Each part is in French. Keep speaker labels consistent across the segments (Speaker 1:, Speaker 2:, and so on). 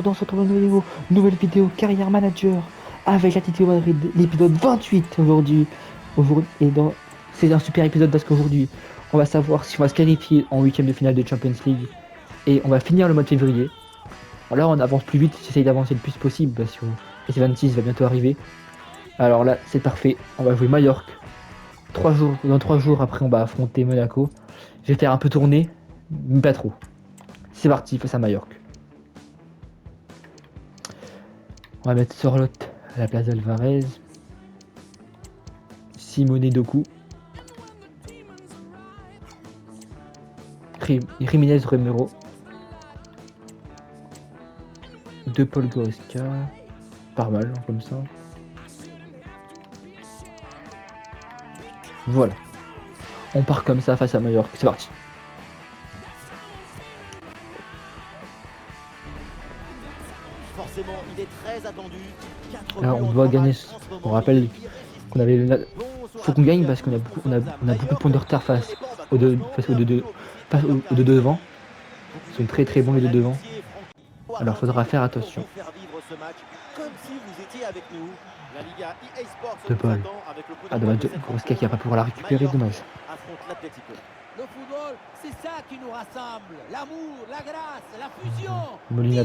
Speaker 1: Dans cette nouvelle vidéo Carrière Manager avec l'Atlético Madrid, l'épisode 28 aujourd'hui. C'est un super épisode parce qu'aujourd'hui, on va savoir si on va se qualifier en huitième de finale de Champions League et on va finir le mois de février. Alors là, on avance plus vite, j'essaye d'avancer le plus possible parce que S26 va bientôt arriver. Alors là, c'est parfait, on va jouer Majorque. Dans 3 jours après, on va affronter Monaco. Je vais faire un peu tourner, mais pas trop. C'est parti face à Majorque. On va mettre Sorlotte à la place d'Alvarez. Simone Doku. Jiménez Romero. De Paul Goretzka. Pas mal, comme ça. Voilà. On part comme ça face à Majorque. C'est parti.
Speaker 2: Forcément, il est très attendu.
Speaker 1: Là, on doit gagner. On rappelle qu'on avait. Faut qu'on gagne parce qu'on a beaucoup de points de retard face aux deux devant. Ils sont très très bons les deux devant. Alors faudra faire attention. De Paul. Ah dommage, Goretzka qui va pas pouvoir la récupérer, dommage.
Speaker 3: Le football, c'est ça qui nous rassemble. L'amour, la grâce, la fusion.
Speaker 1: Molina,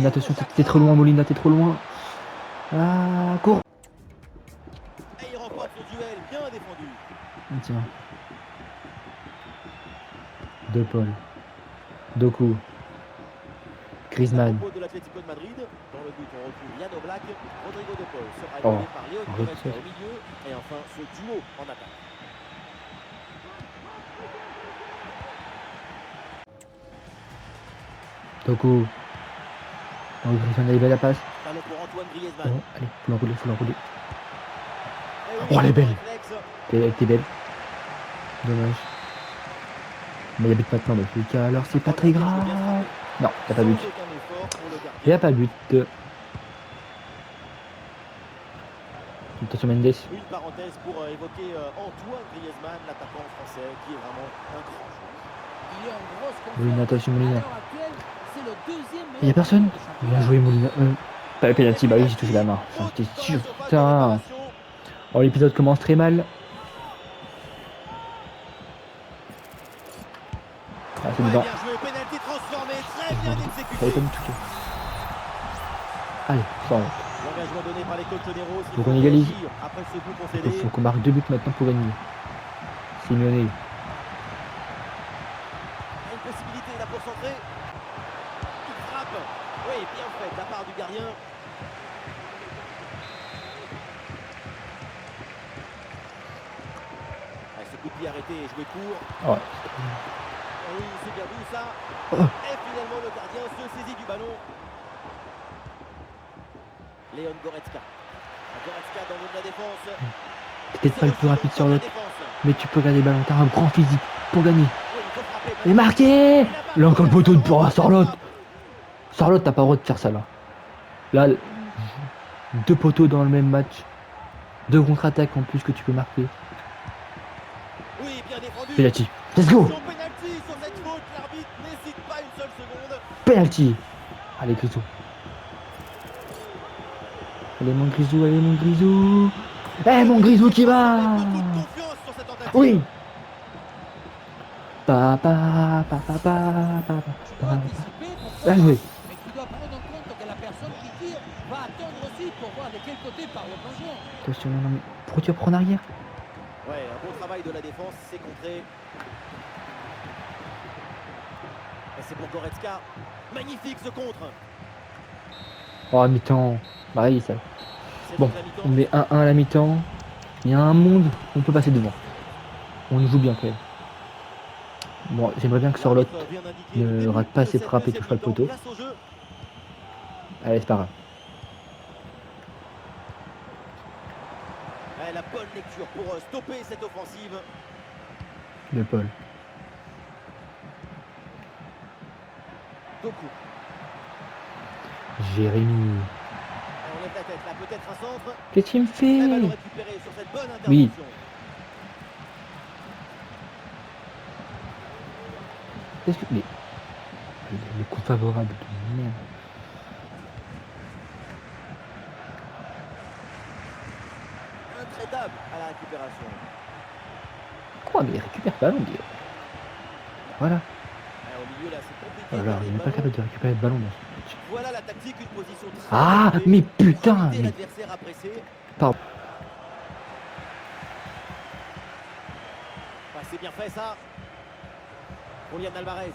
Speaker 1: attention, t'es trop loin, Molina, t'es trop loin. Ah, cours.
Speaker 2: Et il remporte ce duel, bien défendu.
Speaker 1: Tiens. De Paul. Doku. Griezmann.
Speaker 2: De l'Atlético de Madrid. Dans le but, on retrouve Yann Oblak. Rodrigo de Paul sera
Speaker 1: Oh,
Speaker 2: aidé par Léon Goretzka au milieu. Et enfin, ce duo en attaque.
Speaker 1: Doku. Oh, Griezmann, elle est belle la passe.
Speaker 2: Ballon pour Antoine Griezmann.
Speaker 1: Oh, allez, faut l'enrouler.
Speaker 2: Et
Speaker 1: Oh, elle est belle.
Speaker 2: réflexe.
Speaker 1: T'es belle. Dommage. Mais il y a but maintenant, donc Lucas, alors c'est pas très grave. Non, y a pas but. Y a pas but. Attention Mendes.
Speaker 2: Une parenthèse pour évoquer Antoine Griezmann, l'attaquant français, qui est vraiment un grand joueur.
Speaker 3: Il est en grosse confiance.
Speaker 1: Molina, attention Molina.
Speaker 3: À l'heure actuelle, c'est le deuxième
Speaker 1: Y a personne.
Speaker 3: meilleur joueur
Speaker 1: Bien joué Molina. Pas le penalty, bah oui, j'ai touché la main. Enfin, j'étais sûr. Putain. Oh, l'épisode commence très mal. Ah, c'est dedans.
Speaker 2: Bien joué, penalty transformé, très bien exécuté.
Speaker 1: Fallait pas me toucher. Allez, ça rentre.
Speaker 2: L'engagement donné par les colchoneros.
Speaker 1: Faut qu'on égalise.
Speaker 2: Après ce but concédé.
Speaker 1: Faut qu'on marque 2 buts maintenant pour gagner. Simeone.
Speaker 2: Il y a une possibilité là pour centrer. Il frappe. Oui, bien fait de la part du gardien. Avec ce coup de pied arrêté et joué court.
Speaker 1: Ouais.
Speaker 2: Oui, c'est bien vu ça.
Speaker 1: Oh.
Speaker 2: Et finalement le gardien se saisit du ballon. Léon Goretzka. Goretzka dans le de la défense.
Speaker 1: Peut-être pas le plus rapide sur l'autre, mais tu peux garder le ballon. T'as un grand physique pour gagner.
Speaker 2: Oui, il faut frapper.
Speaker 1: Et marqué. Là encore le poteau de pour Sorlotte. Sorlotte, t'as pas le droit de faire ça là. Là, 2 poteaux dans le même match. 2 contre-attaques en plus que tu peux marquer.
Speaker 2: Oui, bien défendu.
Speaker 1: Penalty. Let's go.
Speaker 2: Son penalty sur cette faute, l'arbitre n'hésite pas une seule seconde.
Speaker 1: Penalty. Allez Grisou. Allez mon Grisou. Eh mon Grisou qui va.
Speaker 2: Beaucoup de confiance sur cette tentative.
Speaker 1: Oui. Pa.
Speaker 3: Tu dois anticiper pour
Speaker 1: Bien joué.
Speaker 3: mais tu dois prendre en compte que la personne qui tire va attendre aussi pour voir de quel côté part le plongeon.
Speaker 1: Attention, non, mais pourquoi tu reprends en arrière?
Speaker 2: Ouais, un bon travail de la défense, c'est contré. Et c'est pour Goretzka. Magnifique ce contre.
Speaker 1: Oh, à mi-temps. Bah oui, ça.
Speaker 2: C'est
Speaker 1: Bon,
Speaker 2: donc la mi-temps.
Speaker 1: on met 1-1 à la mi-temps. Il y a un monde, on peut passer devant. On joue bien quand même. Bon, j'aimerais bien que Sorlotte
Speaker 2: L'arbitre vient d'indiquer
Speaker 1: ne
Speaker 2: le début
Speaker 1: rate pas
Speaker 2: de
Speaker 1: ses
Speaker 2: cette
Speaker 1: frappes et
Speaker 2: deuxième
Speaker 1: touche pas le
Speaker 2: mi-temps.
Speaker 1: poteau.
Speaker 2: Place au jeu.
Speaker 1: Allez, c'est pas grave.
Speaker 2: Ouais, la bonne lecture pour stopper cette offensive.
Speaker 1: De Paul.
Speaker 2: Doku.
Speaker 1: Jérémy.
Speaker 2: On lève la tête là, peut-être un centre.
Speaker 1: Qu'est-ce qu'il me
Speaker 2: Très ballon
Speaker 1: fait?
Speaker 2: récupéré sur cette bonne intervention.
Speaker 1: Oui. Qu'est-ce que. Mais. Le coup favorable de merde.
Speaker 2: intraitable à la récupération.
Speaker 1: Quoi, mais il récupère pas, on dit. Voilà.
Speaker 2: Au milieu là, c'est compliqué.
Speaker 1: Oh là là,
Speaker 2: de
Speaker 1: il n'est
Speaker 2: garder
Speaker 1: pas
Speaker 2: le
Speaker 1: capable
Speaker 2: ballon.
Speaker 1: de récupérer le ballon dans ce match.
Speaker 2: Voilà la tactique, une position très
Speaker 1: Ah,
Speaker 2: reculée
Speaker 1: mais
Speaker 2: pour
Speaker 1: putain,
Speaker 2: inviter
Speaker 1: mais...
Speaker 2: l'adversaire à presser.
Speaker 1: Pardon.
Speaker 2: Ah, c'est bien fait ça. Julian Alvarez.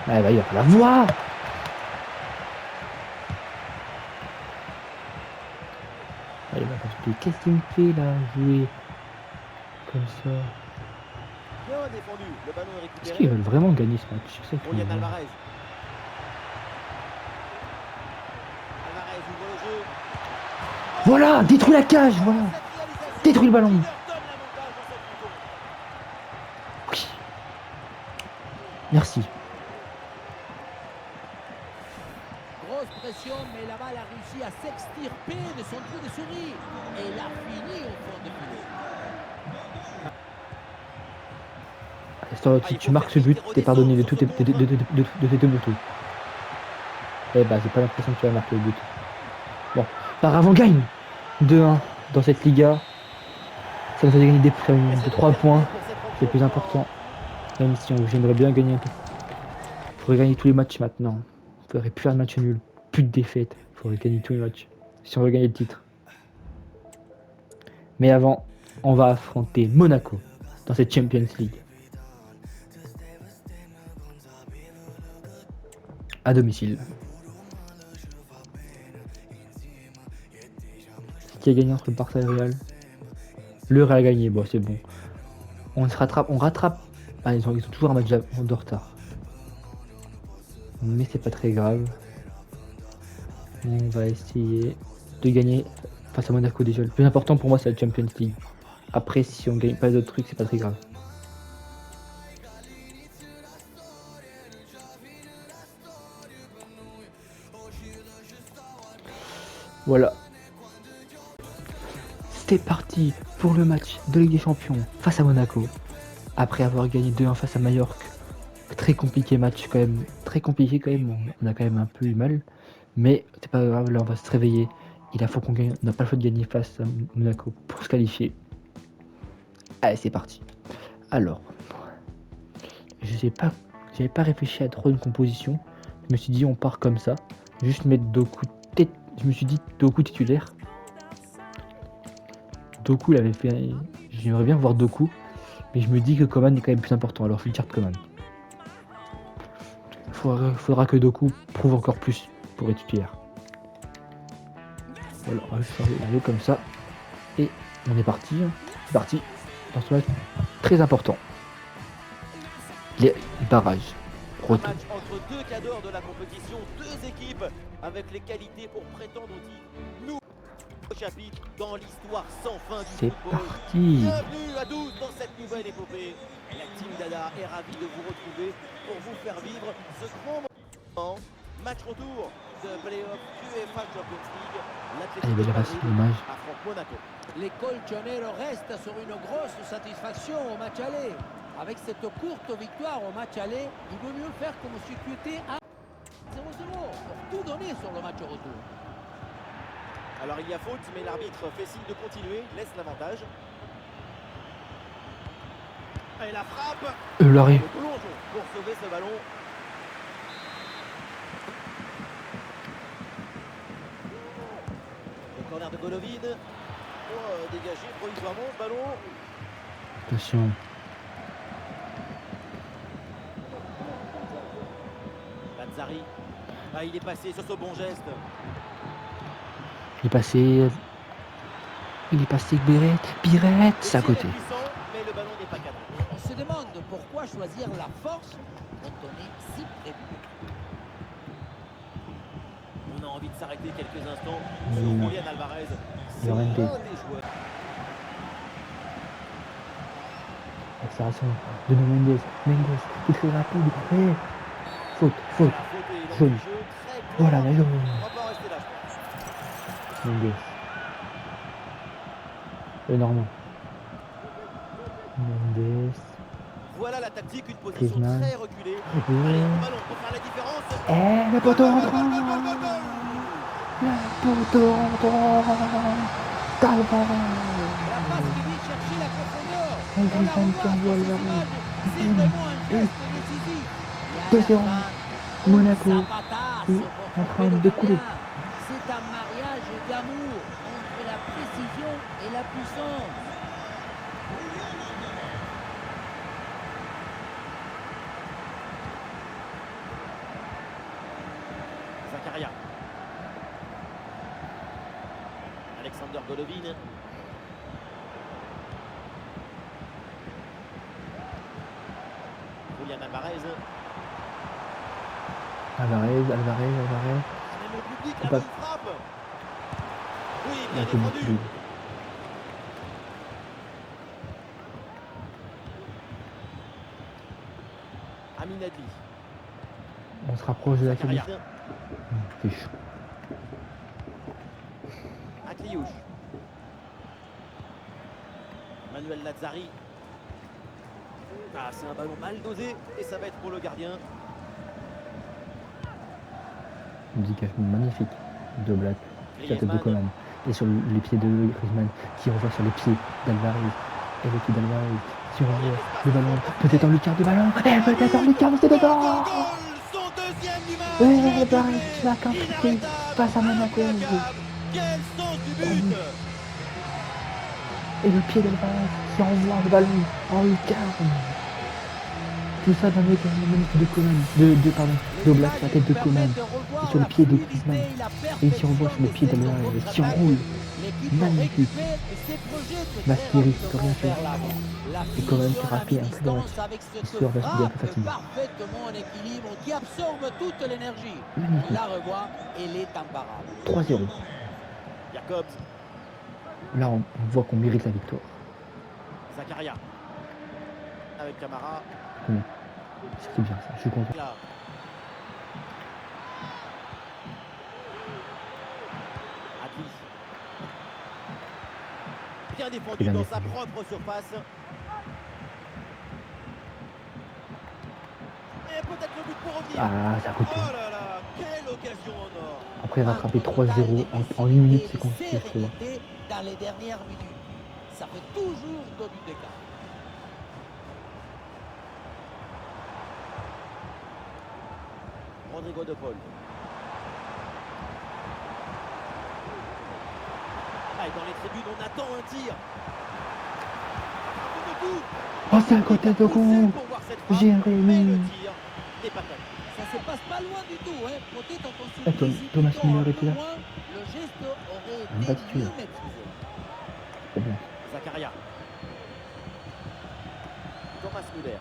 Speaker 1: Ah bah, il va la voir. Allez, bah, qu'est-ce qu'il me fait là, jouer comme ça?
Speaker 2: Bien défendu. Le ballon est
Speaker 1: Est-ce
Speaker 2: récupéré.
Speaker 1: qu'ils veulent vraiment gagner ce match? C'est ça que je
Speaker 2: Julian
Speaker 1: me demande.
Speaker 2: Alvarez. Alvarez ouvre le jeu.
Speaker 1: Voilà, détruis la cage, voilà.
Speaker 2: Cette réalisation
Speaker 1: Détruis le ballon.
Speaker 2: qui leur donne l'avantage dans cette rencontre.
Speaker 1: Oui. Merci.
Speaker 3: Grosse pression, mais la balle a réussi à s'extirper de son trou de souris. Et il a fini au fond de filet.
Speaker 1: Si tu marques ce but, t'es pardonné de tous tes deux motos. Eh bah, j'ai pas l'impression que tu vas marquer le but. Bon, par avant, on gagne 2-1 dans cette Liga. Ça nous a gagné des points, de 3 points. C'est le plus important. Même si j'aimerais bien gagner un peu. Il faudrait gagner tous les matchs maintenant. Il faudrait plus faire de match nul. Plus de défaites. Il faudrait gagner tous les matchs. Si on veut gagner le titre. Mais avant, on va affronter Monaco dans cette Champions League. À domicile. Qui a gagné entre le Barça et le Real? Le Real a gagné, bon c'est bon. On se rattrape, on rattrape. Ah, ils ont toujours un match de retard. Mais c'est pas très grave. On va essayer de gagner face à Monaco déjà. Le plus important pour moi c'est la Champions League. Après si on gagne pas d'autres trucs c'est pas très grave. Voilà. C'est parti pour le match de Ligue des Champions face à Monaco. Après avoir gagné 2-1 face à Majorque. Très compliqué match quand même. Très compliqué quand même. On a quand même un peu eu mal. Mais c'est pas grave, là on va se réveiller. Il faut qu'on gagne. On n'a pas le choix de gagner face à Monaco pour se qualifier. Allez, c'est parti. Alors, j'avais pas réfléchi à trop une composition. Je me suis dit on part comme ça. Juste mettre Doku tête. Je me suis dit Doku titulaire. Doku l'avait fait. J'aimerais bien voir Doku. Mais je me dis que Coman est quand même plus important. Alors je garde Coman. Faudra que Doku prouve encore plus pour être titulaire. Voilà, on va faire aller comme ça. Et on est parti. C'est parti. Dans ce match très important. Les barrages.
Speaker 2: Un
Speaker 1: Retour.
Speaker 2: match entre deux cadors de la compétition, deux équipes avec les qualités pour prétendre au titre. Nous, au chapitre dans l'histoire sans fin du
Speaker 1: C'est
Speaker 2: football.
Speaker 1: parti.
Speaker 2: Bienvenue à tous dans cette nouvelle épopée. La team Dada est ravie de vous retrouver pour vous faire vivre ce grand moment. Match retour de Playoff UEFA Champions League.
Speaker 1: Allez, belle passe, dommage.
Speaker 2: Affronte Monaco.
Speaker 3: Les Colchoneros restent sur une grosse satisfaction au match aller. Avec cette courte victoire au match aller, il vaut mieux faire comme si tu étais à 0-0 pour tout donner sur le match retour.
Speaker 2: Alors il y a faute, mais l'arbitre fait signe de continuer, laisse l'avantage. Et la frappe.
Speaker 1: L'arrêt.
Speaker 2: Le plongeon pour sauver ce ballon. Le corner de Golovin. Oh, dégagé provisoirement ce ballon.
Speaker 1: Attention.
Speaker 2: Lazzari. Ah, il est passé sur ce bon geste.
Speaker 1: Il est passé. Il est passé Biret, c'est à
Speaker 2: Le tir
Speaker 1: côté.
Speaker 2: est puissant, mais le ballon n'est pas cadré.
Speaker 3: On se demande pourquoi choisir la force quand on est si près.
Speaker 2: On a envie de s'arrêter quelques instants sur
Speaker 1: Mmh.
Speaker 2: Julian Alvarez. C'est
Speaker 1: Il
Speaker 2: l'un
Speaker 1: aurait
Speaker 2: des
Speaker 1: été.
Speaker 2: joueurs.
Speaker 1: Accélération de Mendes. Mendes, c'est très rapide. Ouais. Faute.
Speaker 2: La faute est dans
Speaker 1: Jaune.
Speaker 2: le jeu, très
Speaker 1: Voilà,
Speaker 2: clairement.
Speaker 1: la jaune.
Speaker 2: On va pas rester là, je pense.
Speaker 1: Mendes. Normand. Mendes.
Speaker 2: Voilà la tactique, une position
Speaker 1: Griezmann.
Speaker 2: très reculée.
Speaker 1: Ouais.
Speaker 2: Allez, un ballon pour faire la différence.
Speaker 1: Eh, le poteau rentrant.
Speaker 2: Goal, goal, goal, goal, goal, goal.
Speaker 1: poteau, Tavares.
Speaker 3: La passe qui vient chercher la profondeur.
Speaker 1: Et
Speaker 3: On la
Speaker 1: Griezmann qui
Speaker 3: revoit
Speaker 1: envoie
Speaker 3: sur
Speaker 1: le
Speaker 3: cette
Speaker 1: ballon.
Speaker 3: image. C'est vraiment un geste décisif. Et à
Speaker 1: 2-0.
Speaker 3: la fin,
Speaker 1: Monaco
Speaker 3: Zapatazo
Speaker 1: est
Speaker 3: pour
Speaker 1: en
Speaker 3: frapper
Speaker 1: train
Speaker 3: le
Speaker 1: de couler.
Speaker 3: gardien. C'est un mariage d'amour entre la précision et la puissance.
Speaker 2: Zakaria. Alexander Golovin. Julian Alvarez.
Speaker 1: Alvarez.
Speaker 2: Même le public, la
Speaker 1: Pas-
Speaker 2: bonne frappe. Oui,
Speaker 1: Il
Speaker 2: bien
Speaker 1: a fait beaucoup
Speaker 2: défendu.
Speaker 1: de-
Speaker 2: Amin Adli.
Speaker 1: On se rapproche de la
Speaker 2: Zakaria.
Speaker 1: qualif. C'est chaud.
Speaker 2: Akliouche. Manuel Lazzari. Ah, c'est un ballon mal dosé et ça va être pour le gardien.
Speaker 1: Une indication magnifique de Black sur la tête de
Speaker 2: Griezmann.
Speaker 1: Coman. Et sur les pieds de Griezmann qui renvoie sur les pieds d'Alvarez. Et les pieds d'Alvarez qui renvoie le ballon. Peut-être dans le quart de ballon. Et peut-être dans le quart, c'est dedans.
Speaker 2: Son deuxième du match.
Speaker 1: Et Alvarez qui marque un triplé face à Monaco.
Speaker 2: Quel sens du but.
Speaker 1: Et le pied d'Alvarez qui envoie le ballon en lucarne. Tout ça dans le magnifique de Coman. De Black sur la tête de Coman. Et sur le pied de Griezmann. Et qui envoie sur le pied d'Alvarez. Et qui enroule. Magnifique. Maskiri qui peut rien faire. Et Coman qui rappelle un très bon match. Histoire va se dire un peu fatigué.
Speaker 3: Parfaitement en équilibre, qui absorbe toute l'énergie.
Speaker 1: Magnifique.
Speaker 3: La revoit, elle est imparable.
Speaker 1: 3-0.
Speaker 2: Jacobs.
Speaker 1: Là, on voit qu'on mérite la victoire.
Speaker 2: Zakaria. Avec Camara.
Speaker 1: C'était bien ça, je suis content.
Speaker 2: Là. Adli. Bien défendu
Speaker 1: Bien
Speaker 2: dans
Speaker 1: défendu.
Speaker 2: sa propre surface. Et peut-être le but pour revenir.
Speaker 1: Ah, ça
Speaker 2: Oh
Speaker 1: retourne.
Speaker 2: là là, quelle occasion en or.
Speaker 1: Après rattraper 3-0 en 8 minutes, c'est compliqué, je trouve.
Speaker 3: Dans les dernières minutes, ça fait toujours 2 buts d'écart.
Speaker 2: Rodrigo de Paul. Ah, et dans les tribunes, on attend un tir. Un coup de coup.
Speaker 1: Oh, c'est un côté de coup.
Speaker 2: Pour voir cette frappe,
Speaker 1: Jérémy.
Speaker 2: mais le tir n'est pas fait.
Speaker 3: Ça se passe pas loin du tout, hein. Peut-être qu'on se
Speaker 1: Attends,
Speaker 3: dit, si
Speaker 1: Thomas
Speaker 3: plutôt
Speaker 1: Müller
Speaker 3: un peu
Speaker 1: était là.
Speaker 3: moins, le geste aurait
Speaker 1: Même pas
Speaker 3: été
Speaker 1: titulaire.
Speaker 3: mieux maîtrisé.
Speaker 1: C'est bien.
Speaker 2: Zakaria. Thomas Müller.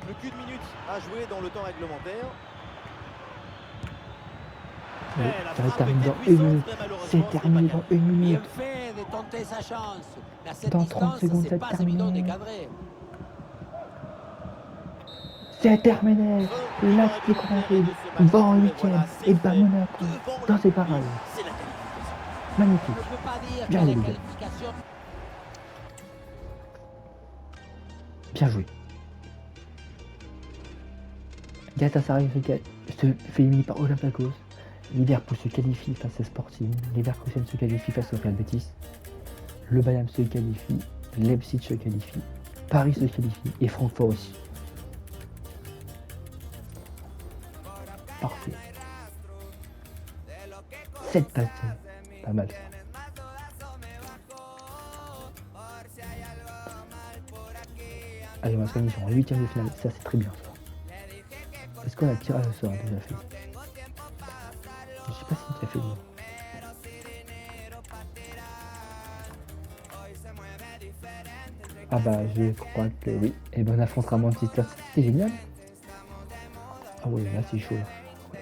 Speaker 2: Plus qu'une minute à jouer dans le temps réglementaire.
Speaker 1: Ouais,
Speaker 2: Eh, la
Speaker 1: ça va
Speaker 2: frappe
Speaker 1: terminer
Speaker 2: était
Speaker 1: dans
Speaker 2: puissante,
Speaker 1: une minute.
Speaker 2: mais malheureusement,
Speaker 1: C'est
Speaker 2: c'est
Speaker 1: terminé
Speaker 2: pas
Speaker 1: dans une
Speaker 3: Bien
Speaker 1: minute.
Speaker 3: fait de tenter sa chance. Mais à cette
Speaker 1: Dans 30
Speaker 3: distance,
Speaker 1: secondes,
Speaker 3: c'est
Speaker 1: c'est
Speaker 3: pas
Speaker 1: terminé.
Speaker 3: évident de cadrer.
Speaker 1: C'est terminé. L'Atlético Madrid va en 8ème et bat Monaco dans ses barrages.
Speaker 2: C'est la qualification.
Speaker 3: On
Speaker 1: Magnifique.
Speaker 3: ne peut pas dire
Speaker 1: Bien
Speaker 3: que les
Speaker 1: joué.
Speaker 3: qualifications
Speaker 1: Bien joué. Galatasaray se fait éliminer par Olympiakos. Liverpool se qualifie face à Sporting. Leverkusen se qualifie face au Real Betis. Le Bayern se qualifie. Leipzig se qualifie. Paris se qualifie. Et Francfort aussi. Parfait. 7 passes. Pas mal ça. Allez, on va se réunir en 8ème de finale. Ça, c'est très bien ça. Est-ce qu'on a tirage au sort déjà fait? Je sais pas si tu as fait. Lui. Ah bah, je crois que oui. Et ben, on affrontera Manchester City. C'est génial. Ah ouais, là, c'est chaud là.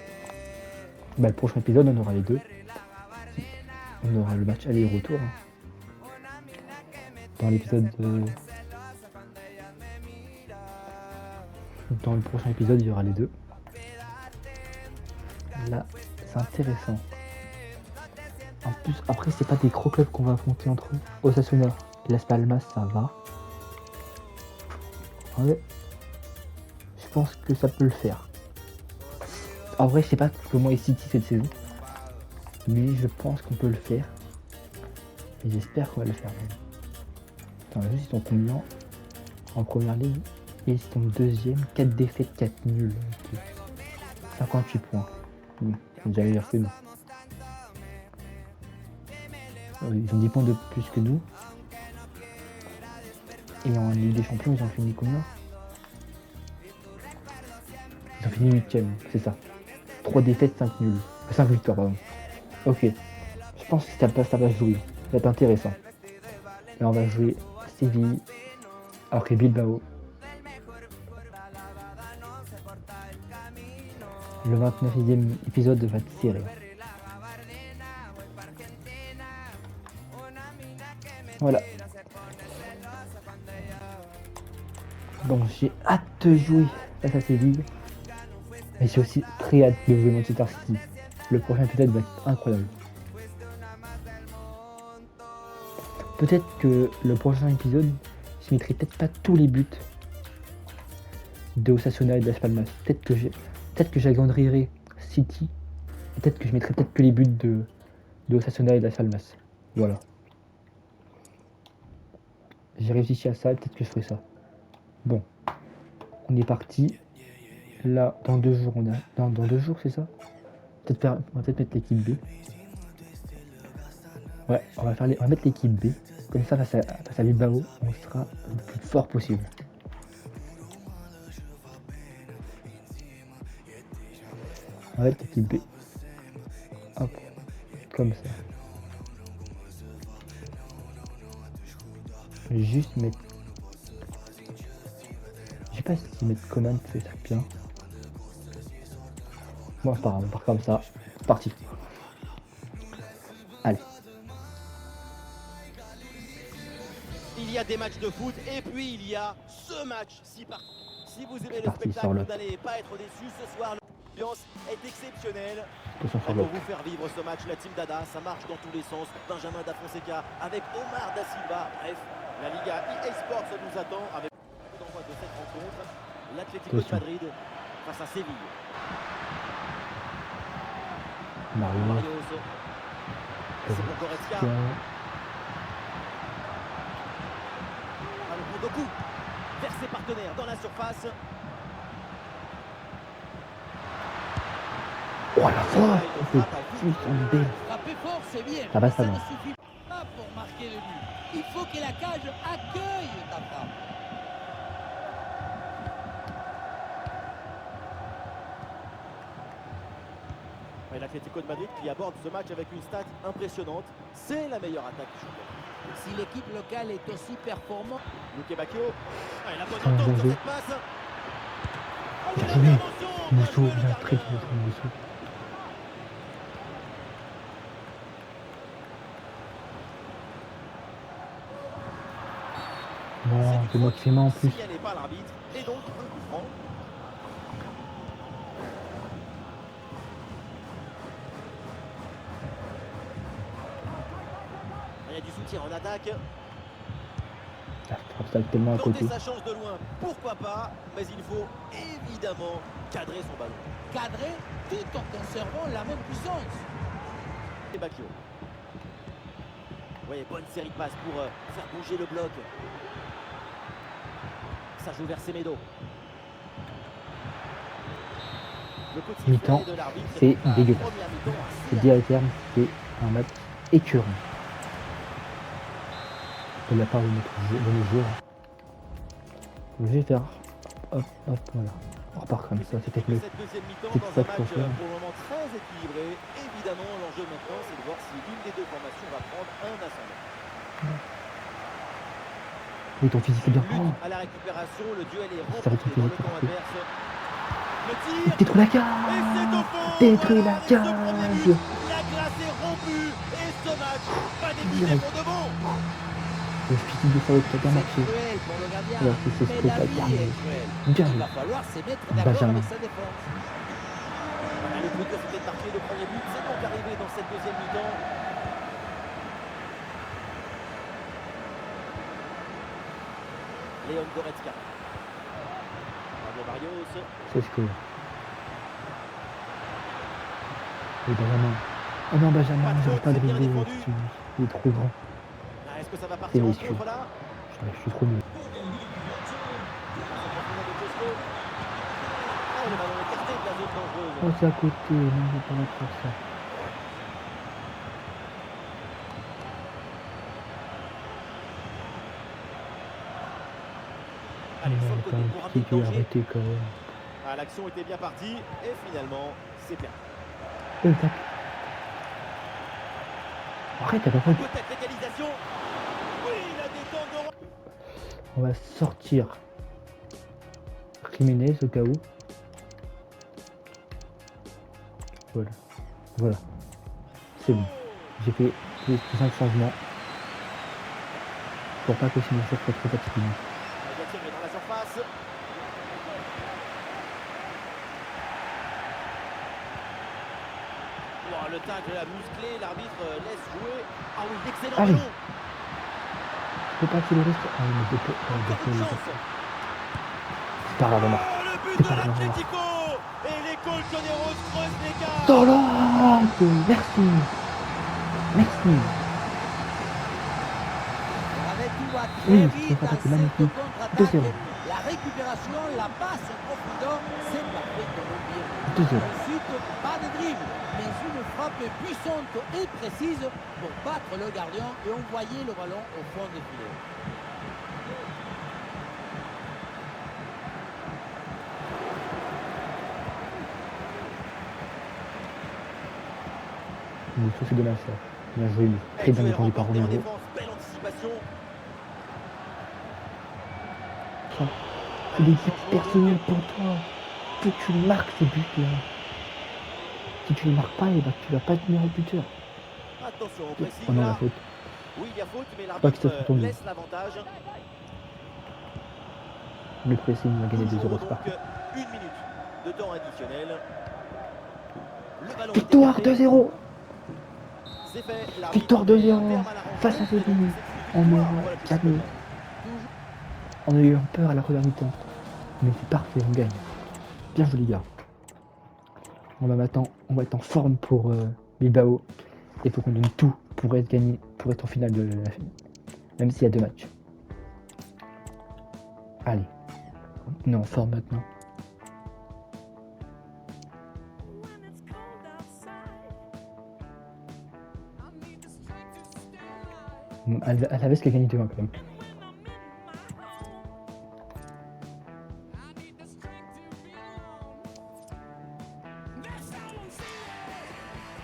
Speaker 1: Bah, le prochain épisode, on aura les deux. On aura le match aller et retour. Hein. Dans l'épisode de... Dans le prochain épisode, il y aura les deux. Là, c'est intéressant. En plus, après, c'est pas des gros clubs qu'on va affronter entre eux. Osasuna, Las Palmas, ça va. Ouais. Je pense que ça peut le faire. En vrai, je sais pas comment est City cette saison. Mais je pense qu'on peut le faire. Et j'espère qu'on va le faire. Attends, juste ils sont combien en première ligue? Et ils sont deuxième, 4 défaites, 4 nuls. Ok. 58 points. Oui, c'est déjà meilleur que nous. Ils ont 10 points de plus que nous. Et en Ligue des Champions, ils ont fini combien? Ils ont fini 8ème, c'est ça. 3 défaites, 5 nuls. 5 victoires, pardon. Ok. Je pense que ça va jouer. Ça va être intéressant. Là, on va jouer Séville. Après Bilbao. Le 29e épisode va être serré. Voilà. Donc j'ai hâte de jouer face à Séville. Mais j'ai aussi très hâte de jouer Manchester City. Le prochain épisode va être incroyable. Peut-être que le prochain épisode, je mettrai peut-être pas tous les buts de Osasuna et de Las Palmas. Peut-être que j'agrandirai City. Peut-être que je mettrai peut-être que les buts de Osasuna et de Las Palmas. Voilà. J'ai réfléchi à ça, peut-être que je ferai ça. Bon, on est parti. Là, dans 2 jours, on a. Dans 2 jours, c'est ça? On va peut-être mettre l'équipe B. Ouais, on va mettre l'équipe B. Comme ça, face à Bilbao, on sera le plus fort possible. On va mettre l'équipe B. Hop, comme ça. Je vais juste mettre. Je sais pas si mettre command c'est bien. Bon, c'est pas grave, on part comme ça. C'est parti. Allez.
Speaker 2: Il y a des matchs de foot et puis il y a ce match. Si vous aimez le
Speaker 1: Parti,
Speaker 2: spectacle, vous
Speaker 1: Charlotte.
Speaker 2: n'allez pas être déçus ce soir. L'ambiance est exceptionnelle.
Speaker 1: Attention,
Speaker 2: Pour
Speaker 1: Charlotte.
Speaker 2: vous faire vivre ce match, la team Dada, ça marche dans tous les sens. Benjamin Da Fonseca avec Omar Da Silva. Bref, la Liga EA Sports nous attend avec le d'envoi de cette rencontre. L'Atlético de Madrid face à Séville. Marios. C'est pour Goretzka. Le coup vers ses partenaires dans la surface.
Speaker 1: Oh la fois.
Speaker 3: Frapper fort, c'est bien.
Speaker 1: Ça va, ça
Speaker 3: ne
Speaker 1: va.
Speaker 3: suffit pas pour marquer le but. Il faut que la cage accueille ta frappe.
Speaker 2: Et l'Atlético de Madrid qui aborde ce match avec une stat impressionnante. C'est la meilleure attaque du championnat.
Speaker 3: Si l'équipe locale est aussi performante.
Speaker 2: Luque Bacchio. Ah, la bonne entente sur cette passe. Oh, une
Speaker 1: Bien joué.
Speaker 2: intervention. Bien
Speaker 1: Moussou,
Speaker 2: joué, le
Speaker 1: bien
Speaker 2: gardien.
Speaker 1: très bien joué, Moussou. Non, c'est moi qui fais main en plus.
Speaker 2: Signalé par l'arbitre et donc un coup franc. Il y a du soutien en attaque.
Speaker 1: Ah, je frappe tellement à côté.
Speaker 2: Tenter sa chance de loin, pourquoi pas, mais il faut évidemment cadrer son ballon.
Speaker 3: Cadré tout en conservant la même puissance.
Speaker 2: Et Bacchio. Vous voyez, bonne série de passes pour faire bouger le bloc. Ça joue vers Semedo. Le coup de
Speaker 1: Mi-temps,
Speaker 2: sifflet de l'arbitre,
Speaker 1: c'est
Speaker 2: la
Speaker 1: dégueulasse.
Speaker 2: première mi-temps assez
Speaker 1: Je dis à terme, c'est un match écœurant. De la part de nos joueurs. Je vais faire. Hop, hop, voilà. On repart comme ça, c'était
Speaker 2: de
Speaker 1: le.
Speaker 2: cette deuxième mi-temps
Speaker 1: c'est
Speaker 2: dans
Speaker 1: ça
Speaker 2: un
Speaker 1: qu'il faut
Speaker 2: match
Speaker 1: faire.
Speaker 2: pour le moment très équilibré. Évidemment, l'enjeu maintenant, c'est de voir si l'une des deux formations va prendre un ascendant.
Speaker 1: Oui, ton physique est bien
Speaker 2: Lutte
Speaker 1: prendre.
Speaker 2: à la récupération, le duel est
Speaker 1: Ça va
Speaker 2: remporté
Speaker 1: être
Speaker 2: dans le
Speaker 1: physique,
Speaker 2: camp
Speaker 1: ok.
Speaker 2: adverse. Le tir
Speaker 1: Détruis la
Speaker 2: et c'est au
Speaker 1: cage.
Speaker 2: fond.
Speaker 1: Détruis la
Speaker 2: Voilà, ce premier
Speaker 1: cage.
Speaker 2: but. La glace est rompue et ce match va débuter
Speaker 1: Direct.
Speaker 2: pour de bon.
Speaker 1: Le physique de Charlotte qui a bien
Speaker 3: C'est
Speaker 1: marché.
Speaker 3: cruel pour le gardien.
Speaker 1: Alors, c'est ce
Speaker 3: Mais
Speaker 1: que
Speaker 3: la
Speaker 1: t'as
Speaker 3: vie
Speaker 1: gardé.
Speaker 3: est cruelle.
Speaker 1: Bien
Speaker 3: Il
Speaker 1: joué.
Speaker 3: va falloir se mettre d'accord
Speaker 1: Benjamin.
Speaker 3: avec sa défense.
Speaker 2: Voilà, le but que c'était de marquer le premier but, c'est donc arrivé dans cette deuxième mi-temps. Léon Goretzka. de Barrios.
Speaker 1: C'est ce que. Et Benjamin. Oh non, Benjamin,
Speaker 2: Pas de
Speaker 1: j'arrive
Speaker 2: faute,
Speaker 1: pas à
Speaker 2: c'est bien
Speaker 1: dribbler.
Speaker 2: défendu.
Speaker 1: Il est trop grand.
Speaker 2: Ah, est-ce que ça va
Speaker 1: C'est
Speaker 2: partir en
Speaker 1: messieurs.
Speaker 2: contre là?
Speaker 1: Je suis trop nul.
Speaker 2: Ah, le ballon écarté de la zone dangereuse.
Speaker 1: Oh, c'est à côté. Non, je vais pas mettre faire ça.
Speaker 2: Allez, sur le
Speaker 1: Non,
Speaker 2: côté
Speaker 1: quand même,
Speaker 2: pour
Speaker 1: qui
Speaker 2: amener le danger.
Speaker 1: arrêté quand même.
Speaker 2: Ah, l'action était bien partie et finalement, c'est perdu.
Speaker 1: Tac. Arrête, t'as pas fait.
Speaker 2: Peut-être l'égalisation. Oui, la détente de...
Speaker 1: On va sortir Jiménez au cas où. Voilà. Voilà. C'est bon. J'ai fait les 5 changements. Pour pas que sinon ça soit trop fatigué.
Speaker 2: Galtier est dans la surface. Oh, le tacle a musclé, l'arbitre laisse jouer. Ah oui, excellent
Speaker 1: Allez.
Speaker 2: ballon.
Speaker 1: Je peux pas accélérer ça. Ah oui, mais
Speaker 2: Encore une chance.
Speaker 1: c'est pas grave, Omar.
Speaker 2: Oh, le but
Speaker 1: C'est
Speaker 2: de
Speaker 1: pas grave, Omar.
Speaker 2: l'Atlético. Et les Colchoneros creusent l'écart.
Speaker 1: Oh là, merci. Merci.
Speaker 3: Tout va
Speaker 1: Oui,
Speaker 3: très vite
Speaker 1: c'est
Speaker 3: dans cette
Speaker 1: magnifique.
Speaker 3: contre-attaque.
Speaker 1: 2-0.
Speaker 3: La récupération, la passe en profondeur, c'est parfait comme on dit.
Speaker 1: 2-0.
Speaker 3: Ensuite, pas de dribble, mais une frappe puissante et précise pour battre le gardien et envoyer le ballon au fond des filets.
Speaker 1: Il faut se dommage ça. Bien joué, lui. Très bien défendu par Romero.
Speaker 2: Belle anticipation.
Speaker 1: C'est des buts personnels pour toi. Faut que tu marques ces buts-là. Si tu ne marques pas, eh ben, tu vas pas tenir le buteur.
Speaker 2: Attention au pressing.
Speaker 1: Oh non,
Speaker 2: là.
Speaker 1: la faute.
Speaker 2: Oui, il y a faute, mais
Speaker 1: Pas que ça soit
Speaker 2: l'arbitre
Speaker 1: tombé.
Speaker 2: laisse l'avantage.
Speaker 1: Le pressing va gagner 2-0,
Speaker 2: Toujours
Speaker 1: c'est
Speaker 2: donc
Speaker 1: parfait.
Speaker 2: 1 minute de temps additionnel. Le ballon
Speaker 1: Victoire
Speaker 2: est écarté.
Speaker 1: 2-0.
Speaker 2: C'est fait. L'arbitre
Speaker 1: Victoire
Speaker 2: met un
Speaker 1: 2-0
Speaker 2: terme à la rencontre.
Speaker 1: face à Séville.
Speaker 2: Et donc, c'est une
Speaker 1: On
Speaker 2: victoire
Speaker 1: aura
Speaker 2: pour l'Atlético
Speaker 1: gagné.
Speaker 2: de Madrid.
Speaker 1: On a eu peur à la première mi-temps. Mais c'est parfait, on gagne. Bien joué les gars. On va être en forme pour Bilbao. Il faut qu'on donne tout pour être gagné, pour être en finale de la finale. Même s'il y a 2 matchs. Allez. On est en forme maintenant. Alaves qui a gagné 2-1 quand même.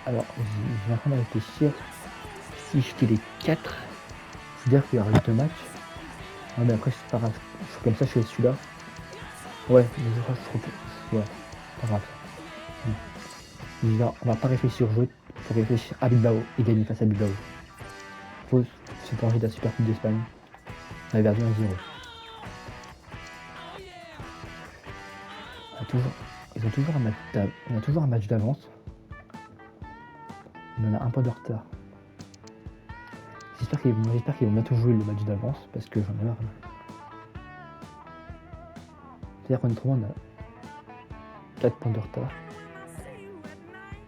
Speaker 1: Alors, je vais en train de réfléchir. Si je fais les 4, c'est-à-dire qu'il y aura 2 matchs. Ah, mais après, c'est pas grave. Comme ça, je fais celui-là. Ouais, mais je crois que je trouve. Ouais, pas grave. On va pas réfléchir au jeu, il faut réfléchir à Bilbao et gagner face à Bilbao. Faut se venger de la Super Coupe d'Espagne. On a perdu 1-0. On a toujours un match d'avance. On a un point de retard. J'espère qu'ils vont bientôt jouer le match d'avance parce que j'en ai marre. C'est-à-dire qu'on est trop loin, on a 4 points de retard.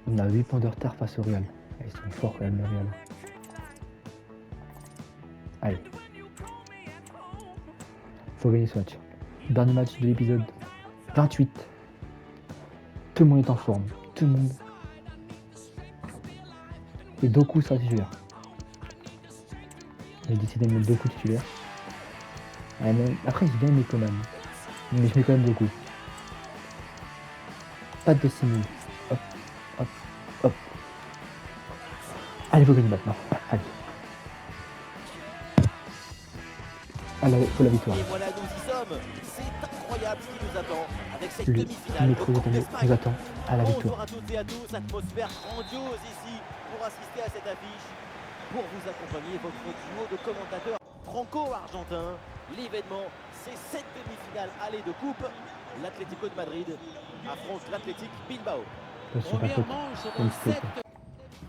Speaker 1: On a 8 points de retard face au Real. Ils sont forts quand même, le Real. Allez. Faut gagner ce match. Dernier match de l'épisode 28. Tout le monde est en forme. Tout le monde. Et Doku sera titulaire. J'ai décidé de mettre Doku titulaire. Après, j'ai bien aimé quand même. Mais je mets quand même Doku. Pas de simili. Hop, hop, hop. Allez, faut gagner maintenant. Allez. Allez, faut la victoire.
Speaker 2: Et voilà, nous y sommes. C'est incroyable ce qui nous attend avec cette
Speaker 1: Le
Speaker 2: demi-finale de
Speaker 1: métro
Speaker 2: Coupe
Speaker 1: nous
Speaker 2: d'Espagne.
Speaker 1: attend à la victoire.
Speaker 2: Bonjour à toutes et à tous, atmosphère grandiose ici pour assister à cette affiche. Pour vous accompagner, votre duo de commentateurs franco-argentin. L'événement, c'est cette demi-finale aller de coupe. L'Atlético de Madrid affronte l'Athletic Bilbao.
Speaker 1: Je suis pas
Speaker 3: Première
Speaker 1: faute.
Speaker 3: manche
Speaker 1: Comme
Speaker 3: dans
Speaker 1: c'était.
Speaker 3: cette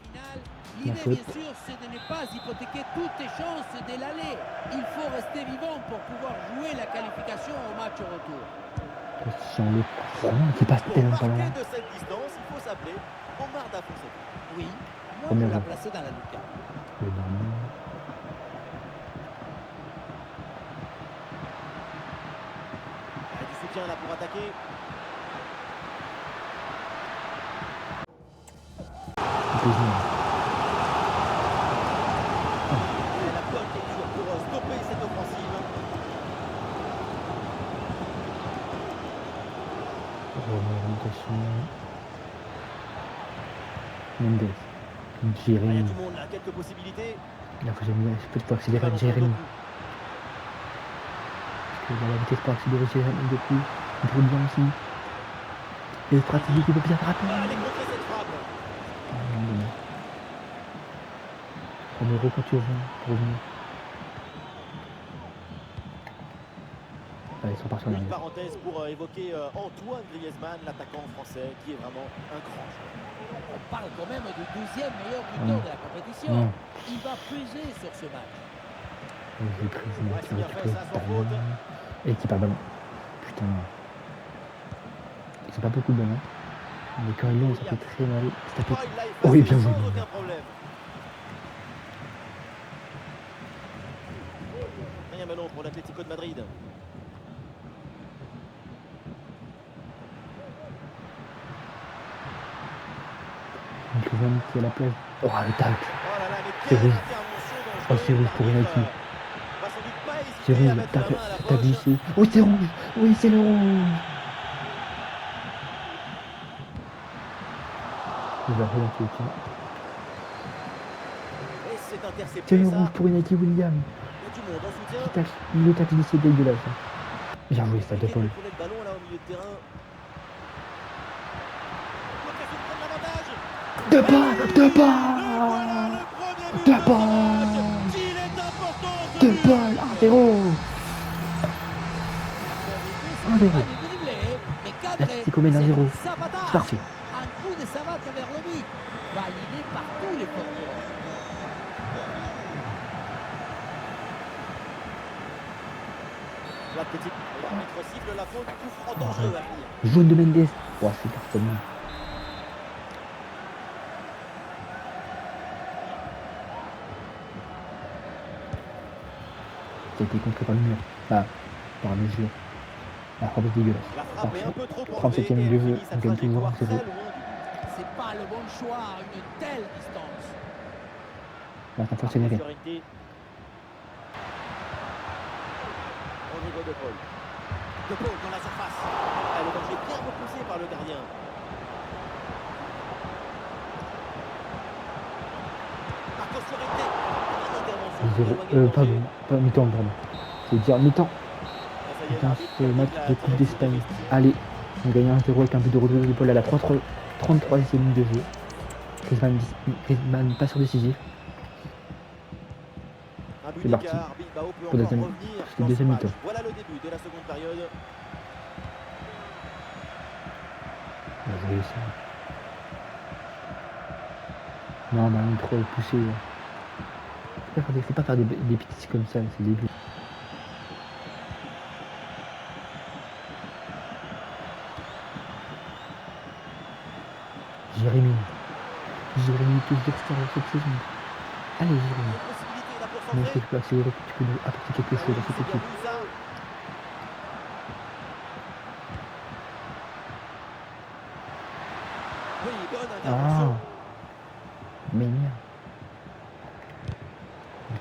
Speaker 3: finale. L'idée,
Speaker 1: faute.
Speaker 3: bien sûr, c'est de ne pas hypothéquer toutes les chances de l'aller. Il faut rester vivant pour pouvoir jouer la qualification au match retour.
Speaker 1: Si on le vraiment qui passe
Speaker 2: Pour
Speaker 1: tellement pas loin.
Speaker 2: marquer de cette distance, il faut s'appeler Omar Da Fonseca.
Speaker 3: Oui, moi
Speaker 1: Première
Speaker 3: pour la
Speaker 1: heure.
Speaker 3: placer dans la lucarne.
Speaker 1: Le normal.
Speaker 2: Il y a du soutien là pour attaquer.
Speaker 1: Griezmann.
Speaker 2: Et la bonne lecture pour stopper cette offensive.
Speaker 1: Orientation. Mendes.
Speaker 2: Il y a
Speaker 1: Jérémy.
Speaker 2: du monde là, quelques possibilités.
Speaker 1: Là, faut jamais, je peux accélérer avec Jérémy. Parce que la vitesse pour accélérer Jérémy depuis. Il brûle bien aussi. Et le stratégique, il peut bien frapper.
Speaker 2: Allez contrer cette frappe.
Speaker 1: Ah, non, dommage. Romero quand tu reviens, pour revenir. Allez, ils sont partis en
Speaker 2: Une
Speaker 1: arrière.
Speaker 2: parenthèse pour évoquer Antoine Griezmann, l'attaquant français, qui est vraiment un grand joueur.
Speaker 3: On parle quand même du 12e meilleur buteur de la compétition.
Speaker 1: Non.
Speaker 3: Il va peser sur ce match.
Speaker 1: J'ai pris
Speaker 2: Ouais, c'est bien fait, ça, sans faute.
Speaker 1: Et qui parle ballon. Putain. Ils ont pas beaucoup de ballons. Mais quand ils l'ont, ça fait très mal. Ça fait...
Speaker 2: Oh, il l'a effacé
Speaker 1: Oui, bien joué.
Speaker 2: sans aucun problème. Rien maintenant pour l'Atlético de Madrid.
Speaker 1: Griezmann qui est à la place. Oh, le tacle.
Speaker 2: Oh là là, mais
Speaker 1: C'est
Speaker 2: quelle
Speaker 1: rouge.
Speaker 2: intervention dangereuse.
Speaker 1: Oh, c'est rouge pour
Speaker 2: Il
Speaker 1: Inaki.
Speaker 2: va sans doute pas
Speaker 1: C'est
Speaker 2: hésiter à
Speaker 1: rouge.
Speaker 2: mettre la main à la
Speaker 1: T'as
Speaker 2: poche.
Speaker 1: glissé. Oui, c'est rouge. Oui, c'est le rouge. Il va rien tuer.
Speaker 2: Et c'est
Speaker 1: C'est
Speaker 2: intercepté
Speaker 1: le
Speaker 2: ça.
Speaker 1: rouge pour Inaki William.
Speaker 2: Il y a du monde en soutien.
Speaker 1: Qui tacle. Le tacle, c'est dégueulasse. Bien joué, ça, De
Speaker 2: Il
Speaker 1: Paul.
Speaker 2: contrôler le ballon là au milieu de terrain. L'occasion de prendre l'avantage.
Speaker 1: De Paul. De
Speaker 2: Le
Speaker 1: Paul.
Speaker 2: voilà, le premier but
Speaker 1: De
Speaker 2: de ce
Speaker 1: Paul.
Speaker 2: match. Il est important ce
Speaker 1: De
Speaker 2: but.
Speaker 1: Paul. 1-0.
Speaker 3: C'est
Speaker 1: 1-0.
Speaker 3: pas du dribblé, mais cadré.
Speaker 1: L'Atlético mène 1-0.
Speaker 3: C'est Zapata.
Speaker 1: C'est parfait.
Speaker 3: Un coup de savate vers le but. Validé par tous les porteurs.
Speaker 2: L'Atlético. L'arbitre siffle la faute. Coup franc dangereux à venir.
Speaker 1: Jaune de Mendes. Oh, c'est cartonné. Qui a été contré par le mur. Enfin, par un mesure. La frappe est dégueulasse.
Speaker 2: La frappe est un
Speaker 1: Parfait.
Speaker 2: peu trop
Speaker 1: 37e
Speaker 2: enlevée et
Speaker 1: de
Speaker 2: elle
Speaker 1: jeu,
Speaker 2: finit sa
Speaker 1: on gagne toujours
Speaker 2: trajectoire
Speaker 1: 1-0.
Speaker 2: très loin du but.
Speaker 3: C'est pas le bon choix à une telle distance.
Speaker 1: Maintenant, faut accélérer.
Speaker 2: Fiorenti. Rodrigo De Paul. De Paul dans la surface. Ah, le danger bien repoussé par le gardien. Marcos Fiorenti. Une intervention pour éloigner le
Speaker 1: Pardon,
Speaker 2: danger.
Speaker 1: pas mi-temps, pardon. Je veux dire mi-temps.
Speaker 2: Ah, ça y est,
Speaker 1: Putain,
Speaker 2: l'arbitre
Speaker 1: c'est le match
Speaker 2: la
Speaker 1: de Coupe
Speaker 2: direction
Speaker 1: d'Espagne.
Speaker 2: des vestiaires.
Speaker 1: Allez, on gagne 1-0 avec un but de Rodrigo de Paul à la 33e minute de jeu. Griezmann pas sur décisif.
Speaker 2: Un but
Speaker 1: C'est parti.
Speaker 2: d'écart, Bilbao peut
Speaker 1: Pour la
Speaker 2: encore
Speaker 1: deuxième-
Speaker 2: revenir
Speaker 1: c'est
Speaker 2: dans
Speaker 1: le
Speaker 2: ce
Speaker 1: deuxième
Speaker 2: match.
Speaker 1: mi-temps.
Speaker 2: Voilà le début de la seconde période.
Speaker 1: Bien joué ça. Non, mais on est trop poussé. Là. Faut pas faire des petits comme ça, c'est débile. Jérémy. Jérémy toujours star cette saison. Allez Jérémy.
Speaker 2: Possibilité là pour
Speaker 1: Montre que
Speaker 2: centrer.
Speaker 1: tu peux accélérer, que tu peux nous apporter quelque chose à cette
Speaker 2: C'est bien
Speaker 1: équipe.
Speaker 2: vu ça. Oui, bonne intervention.
Speaker 1: Mais merde.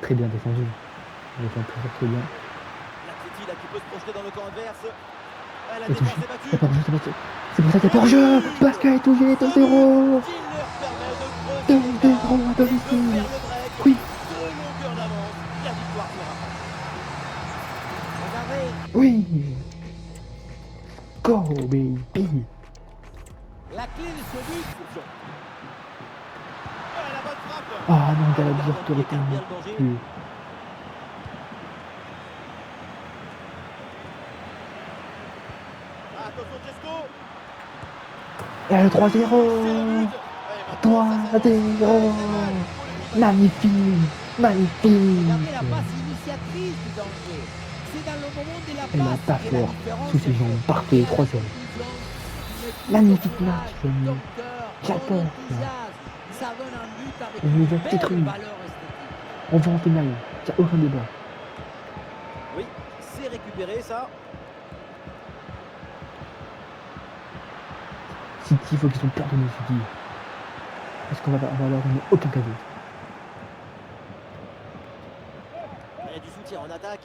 Speaker 1: Très bien défendu. Il défend toujours très bien.
Speaker 2: L'Atleti là qui peut se projeter dans le camp adverse. Ah, la
Speaker 1: Et
Speaker 2: défense
Speaker 1: touché.
Speaker 2: est battue.
Speaker 1: C'est pas jeu, c'est pas jeu. C'est pour ça qu'il y a pas jeu. Basket touché, 2-0.
Speaker 2: Qui leur permet de creuser
Speaker 1: 2-0
Speaker 2: l'écart
Speaker 1: à
Speaker 2: et de faire
Speaker 1: domicile.
Speaker 2: le break.
Speaker 1: Oui.
Speaker 2: 2 longueurs d'avance. La victoire se rapproche. Regardez.
Speaker 1: Oui. Go baby.
Speaker 3: La clé de ce but,
Speaker 2: Expulsion. Ah, la bonne frappe.
Speaker 1: Ah non,
Speaker 2: Le
Speaker 1: Galabir
Speaker 2: gardien
Speaker 1: qui aurait
Speaker 2: qui écarte
Speaker 1: été
Speaker 2: bien le danger.
Speaker 1: plus.
Speaker 2: Ah, attention Cesco.
Speaker 1: Et le 3-0.
Speaker 2: C'est le but. Et maintenant, ça
Speaker 1: 3-0. Magnifique. Magnifique.
Speaker 3: regardez la passe initiatrice du danger. c'est dans le moment de la
Speaker 1: Elle n'a
Speaker 3: passe
Speaker 1: pas
Speaker 3: que la
Speaker 1: fort.
Speaker 3: différence
Speaker 1: Sous ses
Speaker 3: est
Speaker 1: jambes.
Speaker 3: faite.
Speaker 1: Parfait. 3-0.
Speaker 3: Ils ont une équipe
Speaker 1: Magnifique
Speaker 3: de
Speaker 1: match,
Speaker 3: courage,
Speaker 1: Jamie.
Speaker 3: ton cœur, ton
Speaker 1: J'adore ça.
Speaker 3: enthousiasme. Ça donne un but avec
Speaker 1: On nous
Speaker 3: une
Speaker 1: a
Speaker 3: belle
Speaker 1: détruits.
Speaker 3: valeur esthétique.
Speaker 1: On va en finale. Il n'y a aucun débat.
Speaker 2: Oui, c'est récupéré ça.
Speaker 1: City, il faut qu'ils ont pardonné City. Parce qu'on va leur donner aucun cadeau.
Speaker 2: Il y a du soutien en attaque.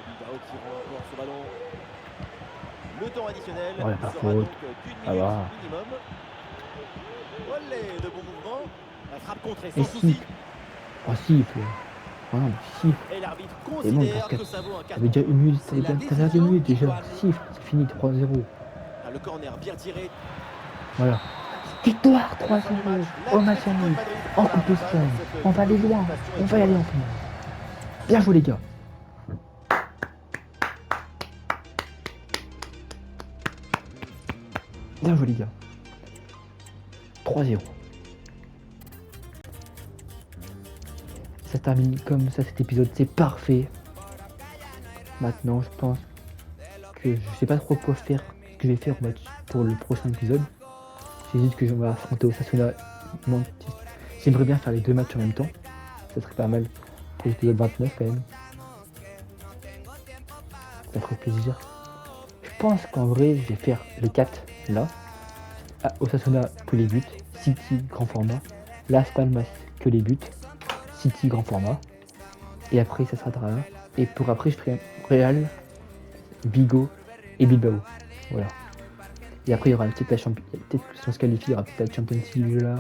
Speaker 2: Bilbao qui rend encore ce ballon. Le temps additionnel
Speaker 1: Oh, y a pas
Speaker 2: sera
Speaker 1: faute.
Speaker 2: donc d'une
Speaker 1: Ah
Speaker 2: minute
Speaker 1: bah.
Speaker 2: minimum. Olé, le bon mouvement. La frappe contrée
Speaker 1: Et
Speaker 2: sans
Speaker 1: si.
Speaker 2: souci.
Speaker 1: Oh si, il faut. Oh non, mais si.
Speaker 2: Et l'arbitre
Speaker 1: Et bon,
Speaker 2: considère
Speaker 1: parce que
Speaker 2: que ça vaut un
Speaker 1: ça
Speaker 2: carton.
Speaker 1: avait déjà une minute.
Speaker 3: C'est la
Speaker 1: Ça fait 2
Speaker 3: décision
Speaker 1: minutes
Speaker 3: qui
Speaker 1: déjà.
Speaker 3: doit
Speaker 1: Si, c'est fini 3-0.
Speaker 2: Ah, le corner bien tiré.
Speaker 1: Voilà. Victoire
Speaker 2: À la fin du
Speaker 1: 3-0
Speaker 2: match,
Speaker 1: au match
Speaker 2: l'Atlético de
Speaker 1: aller.
Speaker 2: Madrid
Speaker 1: En
Speaker 2: prend
Speaker 1: Coupe
Speaker 2: l'avantage
Speaker 1: d'Espagne.
Speaker 2: dans cette
Speaker 1: On va aller loin.
Speaker 2: confrontation
Speaker 1: On va y aller en finale. Bien joué les gars. Bien joué les gars. 3-0. Ça termine comme ça cet épisode, c'est parfait. Maintenant je pense que je sais pas trop quoi faire, ce que je vais faire pour le prochain épisode. C'est juste que je vais affronter Osasuna. J'aimerais bien faire les 2 matchs en même temps. Ça serait pas mal pour l'épisode 29 quand même. Ça ferait plaisir. Je pense qu'en vrai je vais faire les 4 là. Ah, Osasuna que les buts, City grand format, Las Palmas que les buts, City grand format. Et après ça sera là. Et pour après je ferai Real, Vigo et Bilbao. Voilà. Et après il y aura peut-être la Champions. Peut-être que si on se qualifie, il y aura peut-être la Champions League là.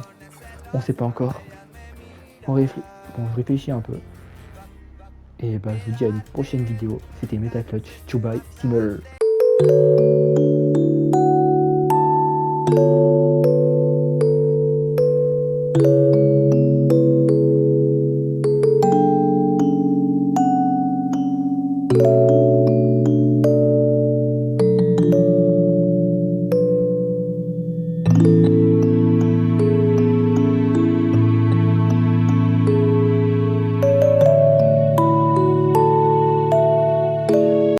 Speaker 1: On sait pas encore. Bon, je réfléchis un peu. Et bah je vous dis à une prochaine vidéo. C'était Metaclutch, Chubai, Simmer.